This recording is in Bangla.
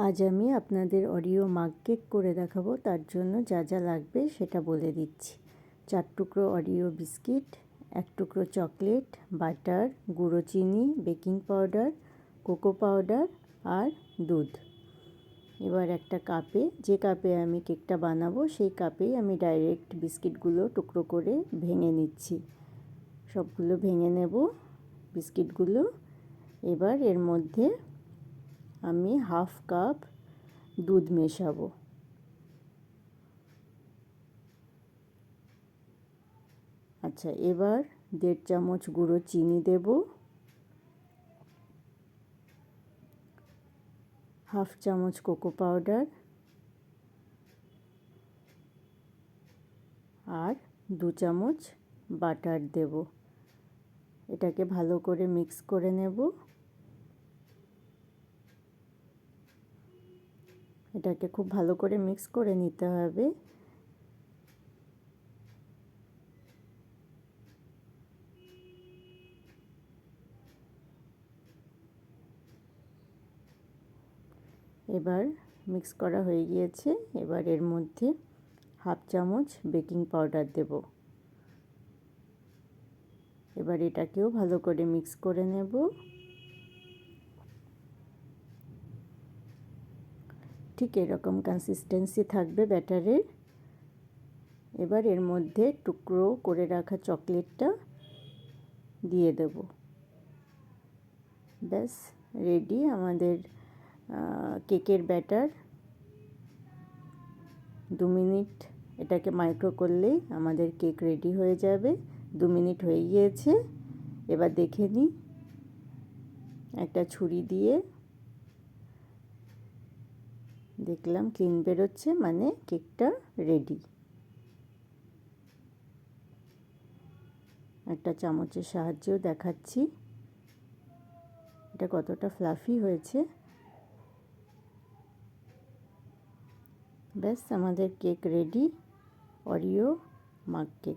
আজ আমি আপনাদের অরিও মাগ কেক করে দেখাবো। তার জন্য যা যা লাগবে সেটা বলে দিচ্ছি। 4 টুকরো অরিও বিস্কিট, 1 টুকরো চকলেট, বাটার, গুঁড়ো চিনি, বেকিং পাউডার, কোকো পাউডার আর দুধ। এবার একটা কাপে, যে কাপে আমি কেকটা বানাবো সেই কাপেই আমি ডাইরেক্ট বিস্কিটগুলো টুকরো করে ভেঙে নিচ্ছি। সবগুলো ভেঙে নেব বিস্কিটগুলো। এবার এর মধ্যে আমি হাফ কাপ দুধ মেশাবো। আচ্ছা, এবার 1.5 চামচ গুঁড়ো চিনি দেব, হাফ চামচ কোকো পাউডার আর 2 চামচ বাটার দেব। এটাকে ভালো করে মিক্স করে নেব। এটাকে খুব ভালো করে মিক্স করে নিতে হবে। এবার মিক্স করা হয়ে গিয়েছে। এবার এর মধ্যে হাফ চামচ বেকিং পাউডার দেব। এবার এটাকেও ভালো করে মিক্স করে নেব। ঠিক এরকম কনসিস্টেন্সি থাকবে ব্যাটারের। এবার এর মধ্যে টুকরো করে রাখা চকলেটটা দিয়ে দেব। ব্যাস রেডি আমাদের কেকের ব্যাটার। 2 মিনিট এটাকে মাইক্রো করলেই আমাদের কেক রেডি হয়ে যাবে। 2 মিনিট হয়ে গিয়েছে। এবার দেখে নিই। একটা ছুরি দিয়ে দেখলাম ক্লিন বেরোচ্ছে, মানে কেকটা রেডি। একটা চামচের সাহায্যেও দেখাচ্ছি এটা কতটা ফ্লাফি হয়েছে। ব্যাস আমাদের কেক রেডি, অরিও মাগ কেক।